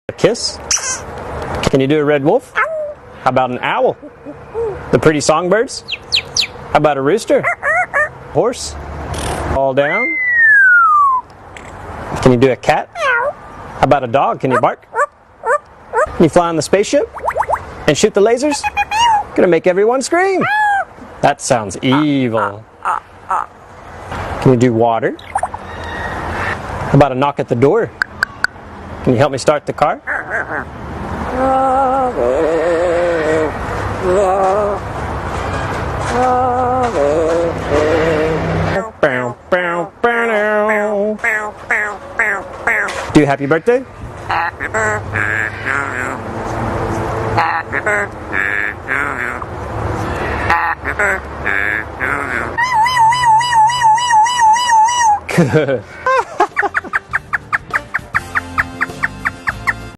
A kiss? Can you do a red wolf? How about an owl? The pretty songbirds? How about a rooster? Horse? All down? Can you do a cat? How about a dog? Can you bark? Can you fly on the spaceship? And shoot the lasers? Gonna make everyone scream! That sounds evil. Can you do water? How about a knock at the door? Can you help me start the car? Do happy birthday? Good.